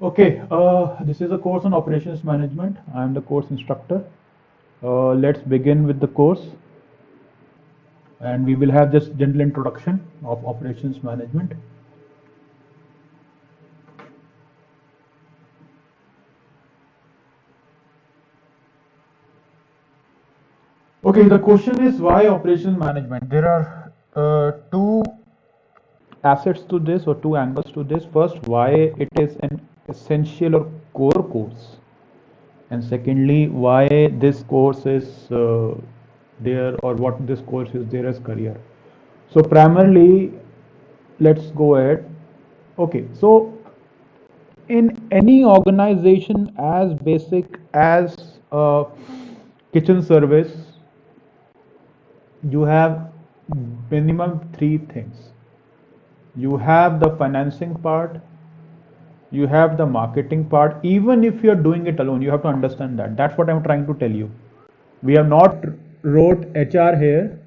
Okay, this is a course on operations management. I am the course instructor. Let's begin with the course, and we will have just general introduction of operations management. Okay, the question is why operations management? There are two assets to this or two angles to this. First, why it is an essential or core course, and secondly, why this course is there or what this course is there as career. So primarily, let's go ahead. Okay, so in any organization as basic as a kitchen service, you have minimum three things. You have the financing part, you have the marketing part. Even if you're doing it alone, you have to understand that. That's what I'm trying to tell you. We have not wrote HR here.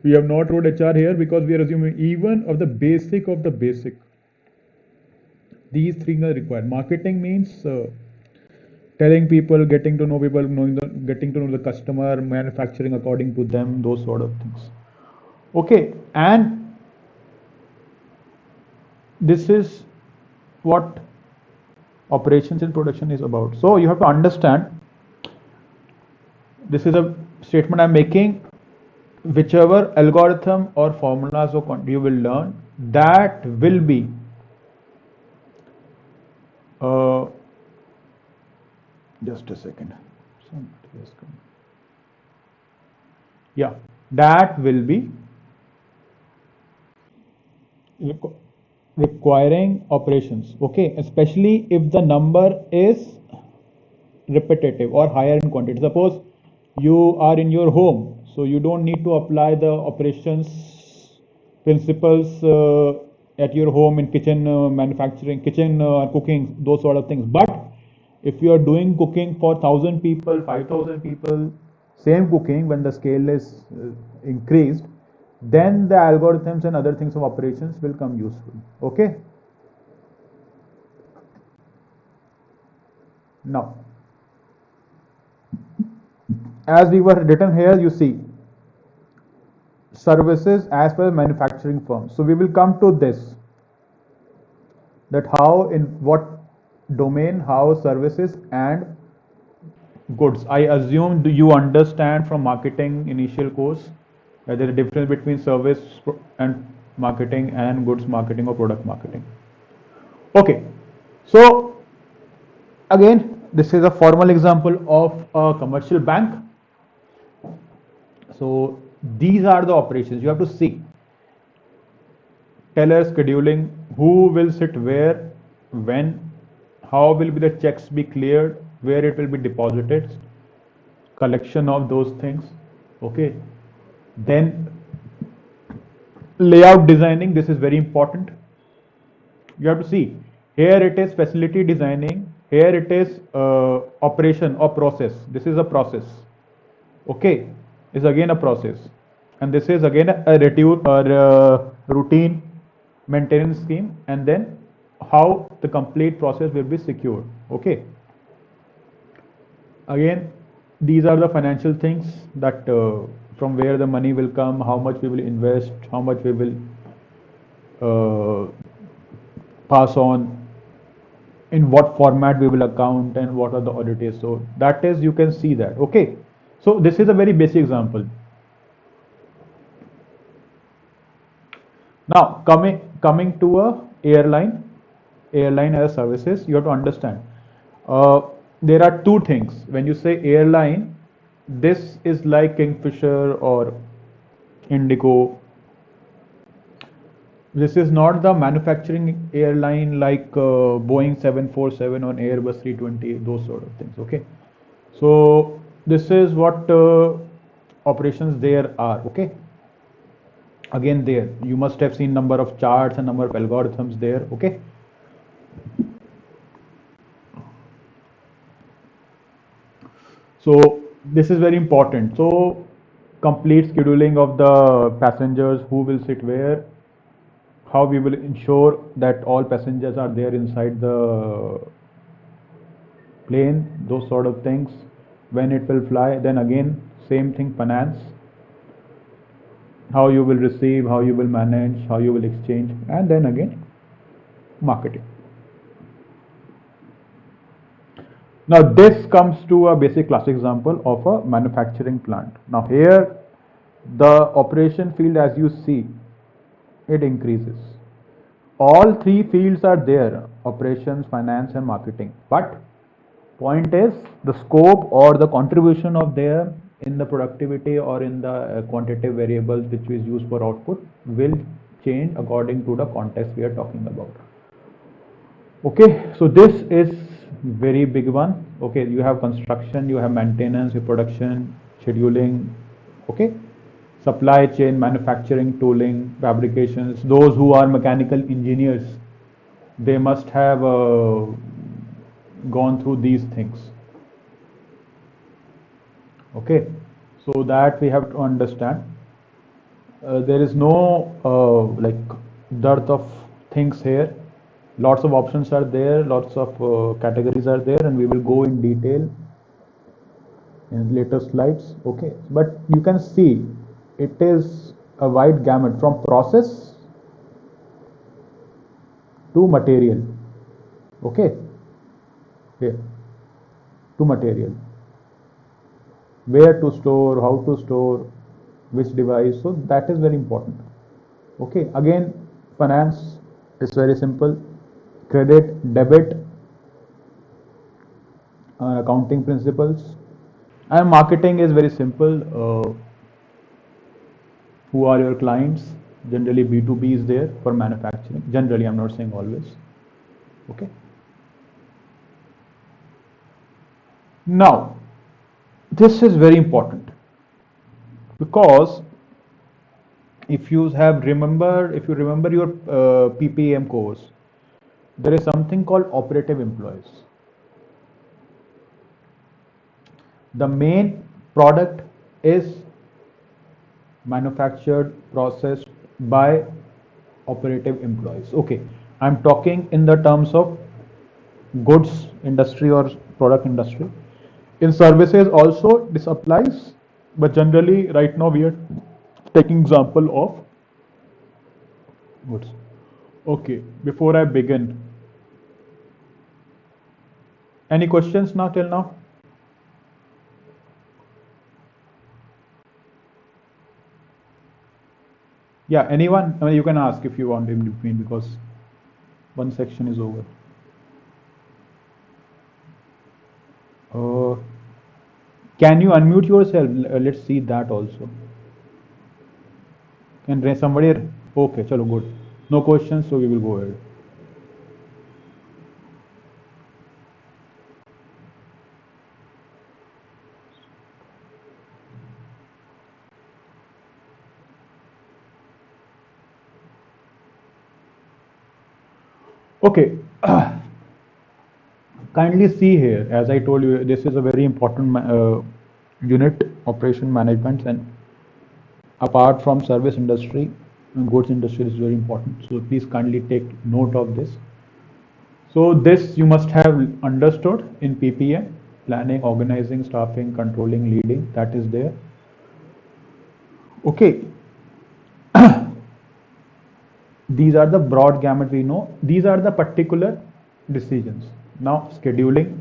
We have not wrote HR here because we are assuming even of the basic of the basic. These things are required. Marketing means telling people, getting to know people, getting to know the customer, manufacturing according to them, those sort of things. Okay, and this is what operations in production is about. So you have to understand, this is a statement I'm making. Whichever algorithm or formulas or you will learn, that will be uh, just a second. Somebody has come. Yeah, that will be requiring operations. Okay, especially if the number is repetitive or higher in quantity. Suppose you are in your home, so you don't need to apply the operations principles at your home in kitchen manufacturing, kitchen cooking, those sort of things. But if you are doing cooking for 1,000 people, 5,000 people, same cooking, when the scale is increased, then the algorithms and other things of operations will come useful. Okay. Now, as we were written here, you see services as per manufacturing firms. So we will come to this, that how, in what domain, how services and goods. I assume you understand from marketing initial course that there is a difference between service and marketing and goods marketing or product marketing. Okay, so again, this is a formal example of a commercial bank. So these are the operations you have to see. Teller scheduling, who will sit where, when, how will be the checks be cleared, where it will be deposited, collection of those things. Okay, then layout designing, this is very important. You have to see, here it is facility designing, here it is operation or process. This is a process. Okay, is again a process, and this is again a routine maintenance scheme, and then how the complete process will be secured. Okay, again, these are the financial things, that from where the money will come, how much we will invest, how much we will uh, pass on, in what format we will account, and what are the auditors. So that is, you can see that. Okay, so this is a very basic example. Now coming to a airline as services, you have to understand. There are two things. When you say airline, this is like Kingfisher or Indigo. This is not the manufacturing airline like Boeing 747 or Airbus 320, those sort of things. Okay, so this is what operations there are. Okay, again, there you must have seen number of charts and number of algorithms there. Okay, so this is very important. So complete scheduling of the passengers, who will sit where, how we will ensure that all passengers are there inside the plane, those sort of things, when it will fly. Then again, same thing, finance, how you will receive, how you will manage, how you will exchange, and then again, marketing. Now this comes to a basic classic example of a manufacturing plant. Now here the operation field, as you see, it increases. All three fields are there: operations, finance and marketing. But point is, the scope or the contribution of them in the productivity or in the quantitative variables which is used for output will change according to the context we are talking about. Okay, so this is very big one. Okay, you have construction, you have maintenance, your production, scheduling. Okay, supply chain, manufacturing, tooling, fabrications. Those who are mechanical engineers, they must have gone through these things. Okay, so that we have to understand. There is no like dearth of things here. Lots of options are there, lots of categories are there, and we will go in detail in later slides. Okay, but you can see it is a wide gamut from process to material. Okay, here to material, where to store, how to store, which device. So that is very important. Okay, again, finance is very simple: credit, debit, accounting principles. And marketing is very simple. Who are your clients? Generally B2B is there for manufacturing. Generally, I'm not saying always. Okay. Now, this is very important, because if you remember your PPM course, there is something called operative employees. The main product is manufactured, processed by operative employees. Okay, I'm talking in the terms of goods industry or product industry. In services also this applies, but generally right now we are taking example of goods. Okay, before I begin, any questions now till now? Yeah, anyone? I mean, you can ask if you want in between, because one section is over. Can you unmute yourself? Let's see that also. Can somebody? Okay, chalo, good. No questions, so we will go ahead. Okay. Kindly see here, as I told you, this is a very important unit, operation management, and apart from service industry, goods industry is very important. So please kindly take note of this. So this you must have understood in PPM: planning, organizing, staffing, controlling, leading. That is there. Okay. These are the broad gamut we know. These are the particular decisions. Now scheduling.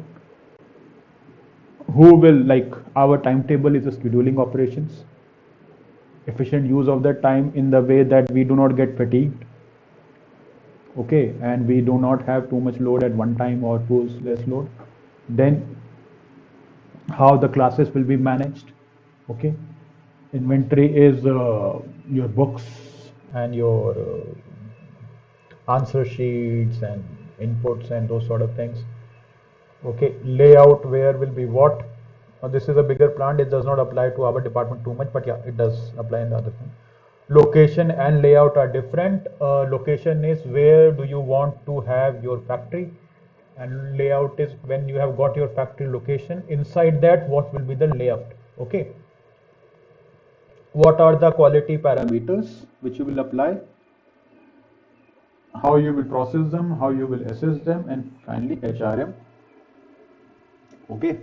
Who will, like, our timetable is a scheduling operations. Efficient use of the time in the way that we do not get fatigued. Okay, and we do not have too much load at one time or too less load. Then how the classes will be managed. Okay, inventory is your books and your answer sheets and inputs and those sort of things. Okay, layout, where will be what. This is a bigger plant, it does not apply to our department too much, but yeah, it does apply in the other thing. Location and layout are different. Location is where do you want to have your factory, and layout is when you have got your factory location, inside that what will be the layout. Okay, what are the quality parameters which you will apply? how you will process them, how you will assess them, and finally HRM. Okay.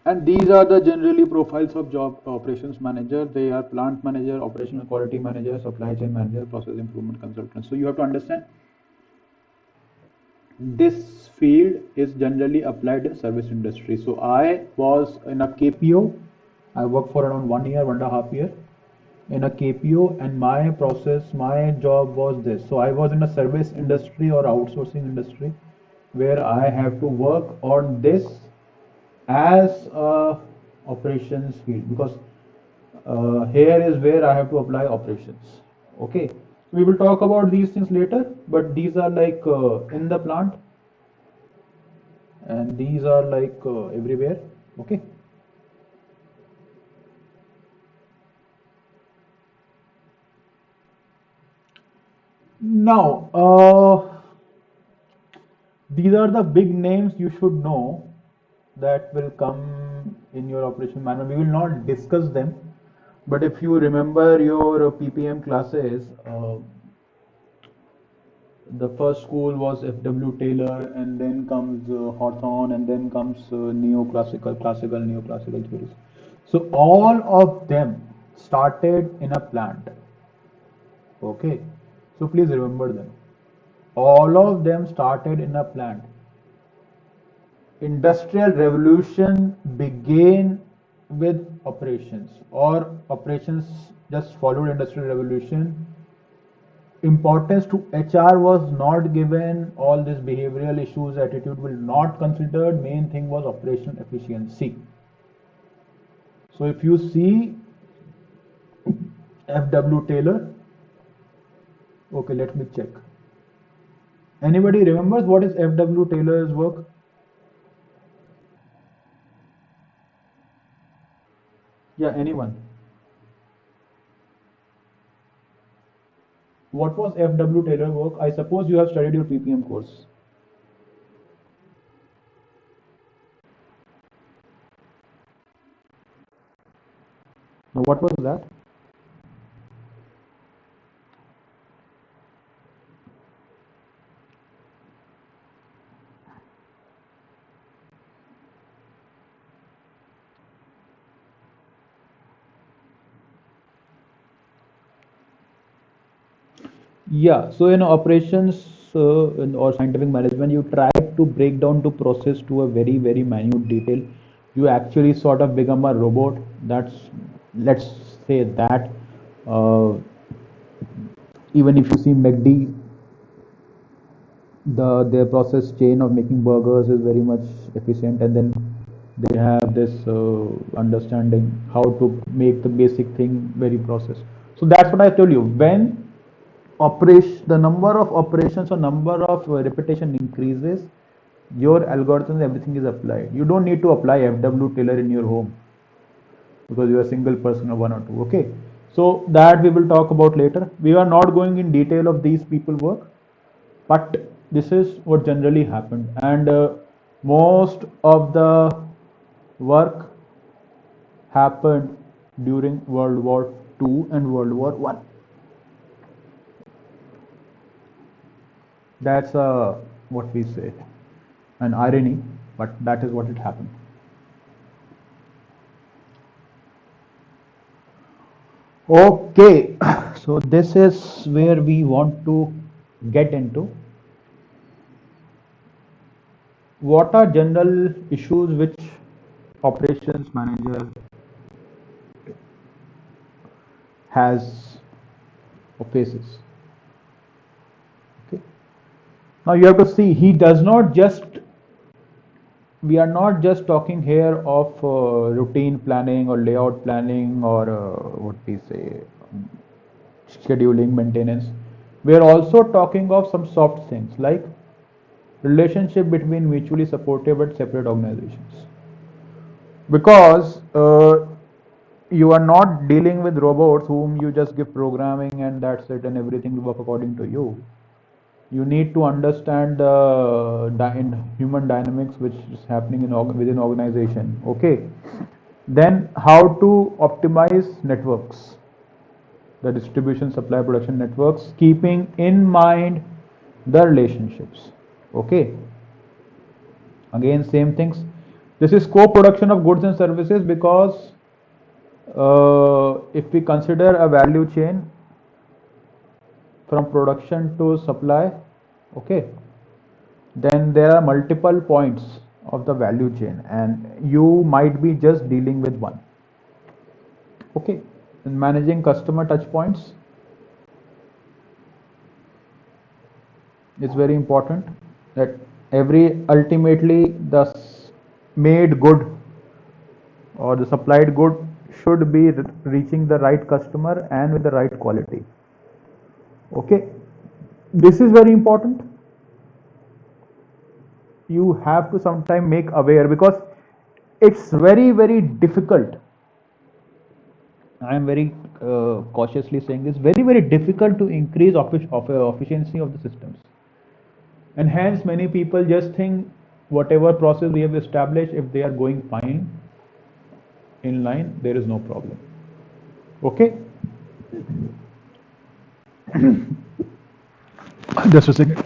And these are the generally profiles of job operations manager. They are plant manager, operational quality manager, supply chain manager, process improvement consultant. So you have to understand this field is generally applied in service industry. So I was in a KPO. I worked for around 1 year, 1.5 year in a KPO, and my process, my job was this. So I was in a service industry or outsourcing industry where I have to work on this as a operations field, because here is where I have to apply operations. Okay, we will talk about these things later, but these are like in the plant, and these are like everywhere. Okay. Now, these are the big names you should know that will come in your operation manual. We will not discuss them, but if you remember your PPM classes, the first school was F.W. Taylor, and then comes Hawthorne, and then comes neoclassical, classical, neoclassical theories. So all of them started in a plant. Okay, so please remember them. All of them started in a plant. Industrial revolution began with operations, or operations just followed industrial revolution. Importance to HR was not given. All these behavioral issues, attitude will not considered. Main thing was operational efficiency. So if you see F.W. Taylor, okay, let me check. Anybody remembers what is F.W. Taylor's work? Yeah, anyone? What was F.W. Taylor work? I suppose you have studied your PPM course. Now, what was that? Yeah, so in operations or scientific management, you try to break down to process to a very, very minute detail. You actually sort of become a robot. That's, let's say that. Uh, Even if you see McD, their process chain of making burgers is very much efficient, and then they have this understanding how to make the basic thing very processed. So that's what I told you. When operation, the number of operations or number of repetition increases, your algorithms, everything is applied. You don't need to apply F.W. Taylor in your home because you are a single person or one or two. Okay, so that we will talk about later. We are not going in detail of these people work, but this is what generally happened, and most of the work happened during World War II and World War One. That's what we say, an irony, but that is what it happened. Okay, so this is where we want to get into. What are general issues which operations manager has or faces? Okay. Now you have to see, he does not just, we are not just talking here of routine planning or layout planning or what we say, scheduling, maintenance. We are also talking of some soft things like relationship between mutually supportive but separate organizations. Because you are not dealing with robots whom you just give programming and that's it and everything will work according to you. You need to understand the human dynamics which is happening within organization. Okay, then how to optimize networks. the distribution, supply, production networks, keeping in mind the relationships. Okay. Again, same things. This is co-production of goods and services because if we consider a value chain from production to supply, okay, then there are multiple points of the value chain and you might be just dealing with one. Okay, in managing customer touch points is very important, that ultimately the made good or the supplied good should be reaching the right customer and with the right quality. Okay, this is very important. You have to sometime make aware, because it's very difficult. I am very cautiously saying this, very difficult to increase efficiency of the systems, and hence many people just think whatever process we have established, if they are going fine in line, there is no problem. Okay. Just a second.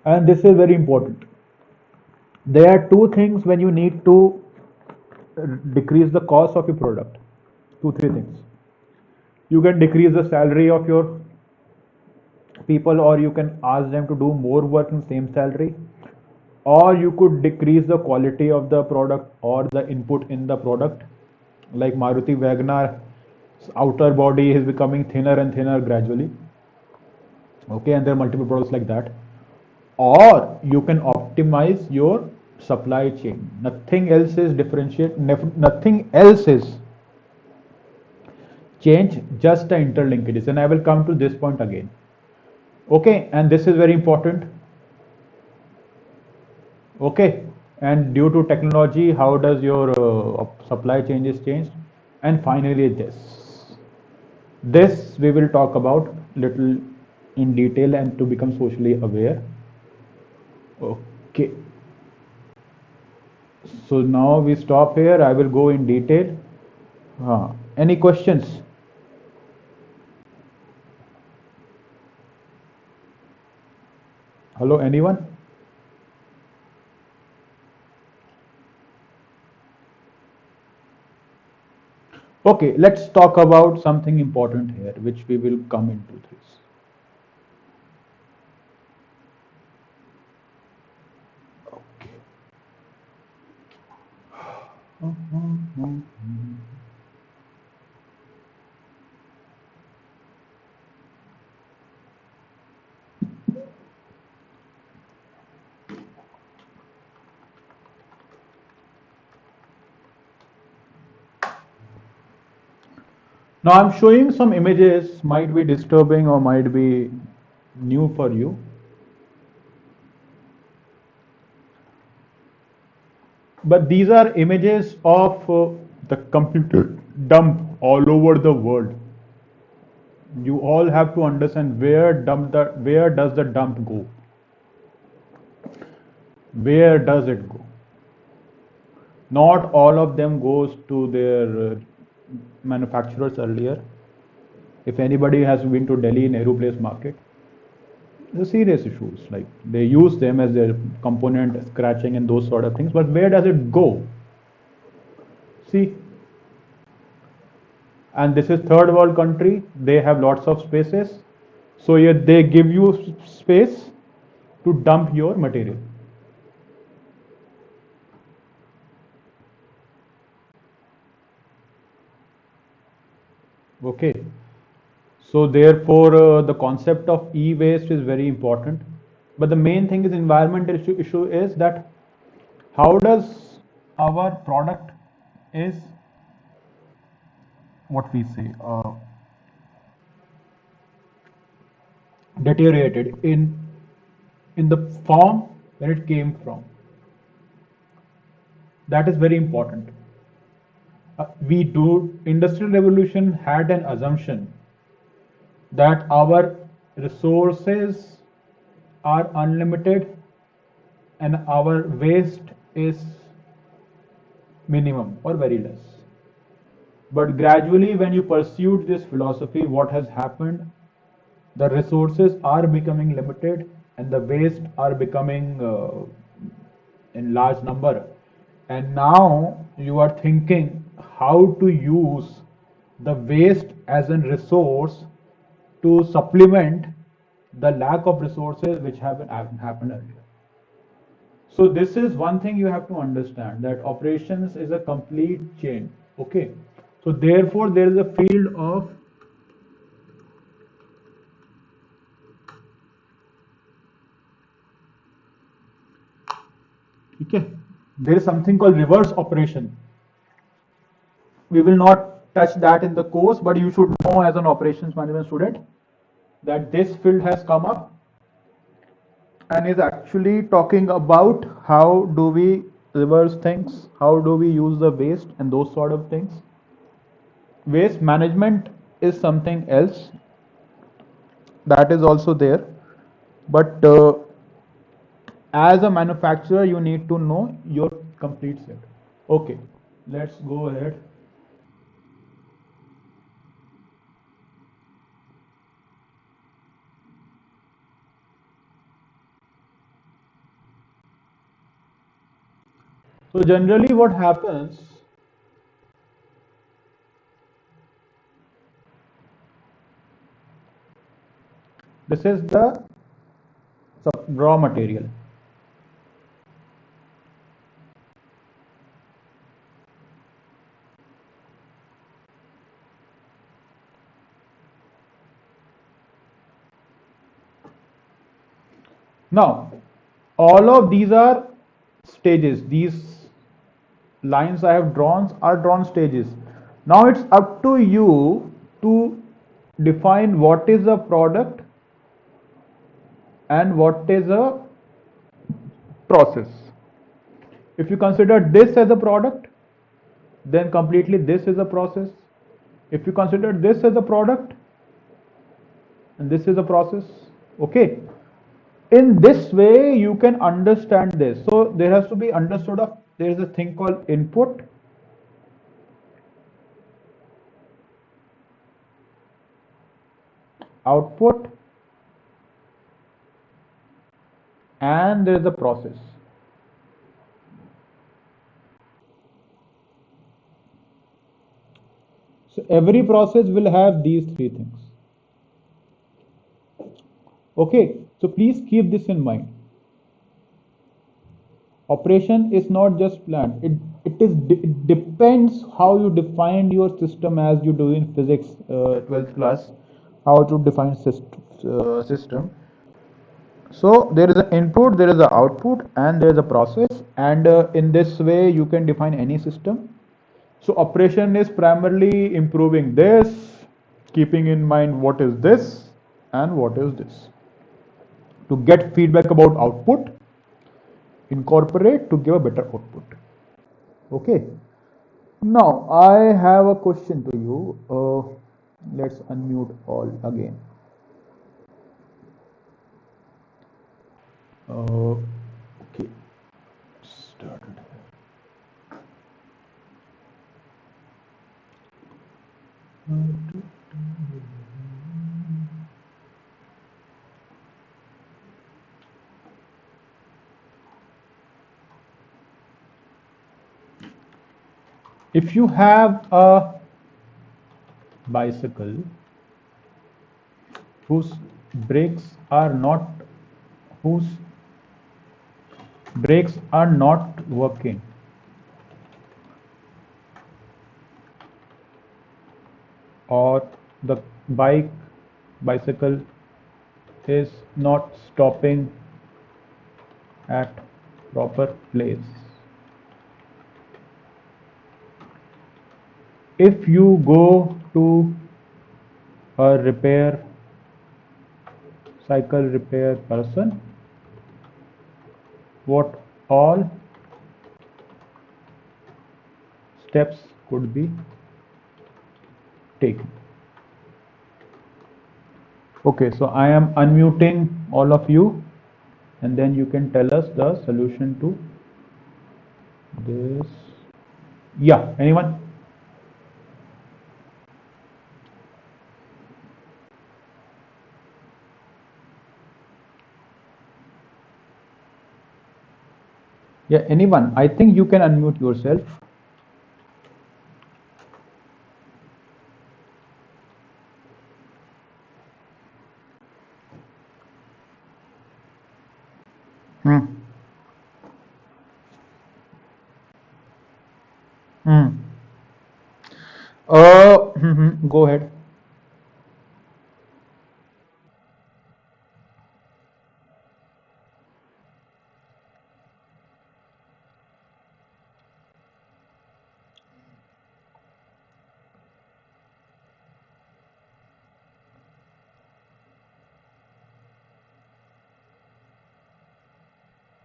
And this is very important. There are two things when you need to decrease the cost of your product. 2-3 things. You can decrease the salary of your people, or you can ask them to do more work in same salary, or you could decrease the quality of the product or the input in the product. Like Maruti Wagoner outer body is becoming thinner and thinner gradually. Okay, and there are multiple products like that. Or you can optimize your supply chain. Nothing else is differentiate, nothing else is change, just the interlinkages, and I will come to this point again. Okay, and this is very important. Okay, and due to technology, how does your supply chain is changed? And finally this we will talk about little in detail and to become socially aware. Okay, so now we stop here. I will go in detail. Any questions? Hello, anyone? Okay, let's talk about something important here, which we will come into this. Okay. Now I'm showing some images, might be disturbing or might be new for you. But these are images of the computer dump all over the world. You all have to understand where does the dump go? Where does it go? Not all of them goes to their manufacturers earlier. If anybody has been to Delhi Nehru Place Market, the serious issues, like they use them as their component scratching and those sort of things, but where does it go? See, and this is third world country, they have lots of spaces, so yet they give you space to dump your material. Okay, so therefore the concept of e-waste is very important, but the main thing is environmental issue is that how does our product is what we say deteriorated in the form where it came from. That is very important. Industrial revolution had an assumption that our resources are unlimited and our waste is minimum or very less. But gradually, when you pursued this philosophy, what has happened? The resources are becoming limited and the waste are becoming in large number. And now you are thinking how to use the waste as a resource to supplement the lack of resources which have happened earlier. So this is one thing you have to understand, that operations is a complete chain. Okay. So therefore there is a field of okay. There is something called reverse operation. We will not touch that in the course, but you should know as an operations management student that this field has come up and is actually talking about how do we reverse things, how do we use the waste and those sort of things. Waste management is something else that is also there, but as a manufacturer you need to know your complete set. Okay, let's go ahead. So generally what happens, this is the raw material. Now, all of these are stages. These lines I have drawn are drawn stages. Now it's up to you to define what is a product and what is a process. If you consider this as a product, then completely this is a process. If you consider this as a product and this is a process, okay. In this way you can understand this. So there has to be understood of, there is a thing called input, output, and there is a process. So every process will have these three things. Okay, so please keep this in mind. Operation is not just planned. It depends how you define your system, as you do in physics 12th class, how to define system. So there is an input, there is an output, and there is a process, and in this way you can define any system. So operation is primarily improving this, keeping in mind what is this and what is this. To get feedback about output, incorporate to give a better output. Okay. Now I have a question to you. Let's unmute all again. Okay. Started. If you have a bicycle whose brakes are not whose brakes are not working, or the bicycle is not stopping at proper place, if you go to a cycle repair person, what all steps could be taken? Okay, so I am unmuting all of you, and then you can tell us the solution to this. Yeah, anyone? Yeah, anyone? I think you can unmute yourself. Hmm. Hmm. Go ahead.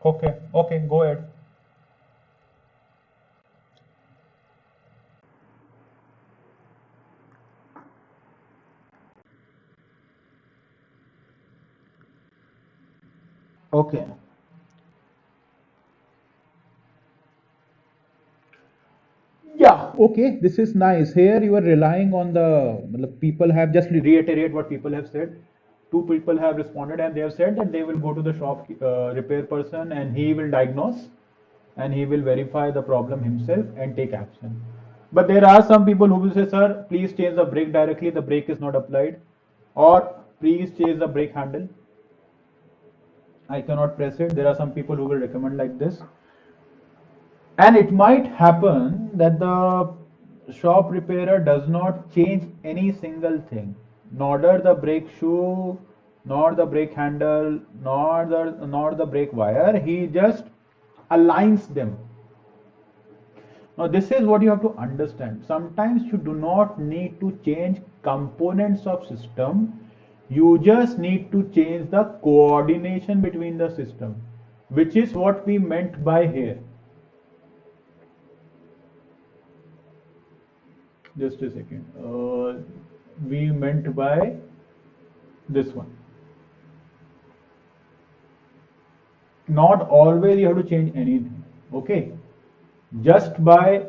Okay, okay, go ahead. Okay. Yeah, okay, this is nice. Here you are relying on the people have just reiterate what people have said. Two people have responded and they have said that they will go to the shop repair person and he will diagnose and he will verify the problem himself and take action. But there are some people who will say, sir, please change the brake directly, the brake is not applied, or please change the brake handle. I cannot press it. There are some people who will recommend like this. And it might happen that the shop repairer does not change any single thing, neither the brake shoe, nor the brake handle, nor the brake wire. He just aligns them. Now this is what you have to understand. Sometimes you do not need to change components of system. You just need to change the coordination between the system, which is what we meant by here. Just a second. We meant by this one. Not always you have to change anything. Okay. Just by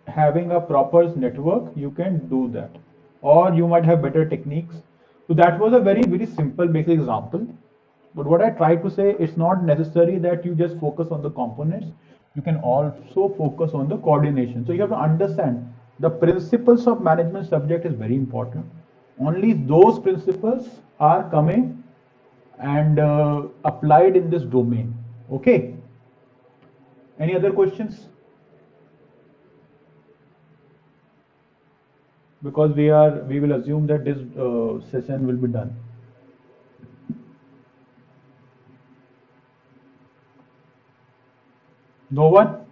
having a proper network, you can do that. Or you might have better techniques. So that was a very, very simple basic example. But what I try to say, it's not necessary that you just focus on the components. You can also focus on the coordination. So you have to understand the principles of management subject is very important. Only those principles are coming and applied in this domain. Okay. Any other questions? Because we will assume that this session will be done. No one?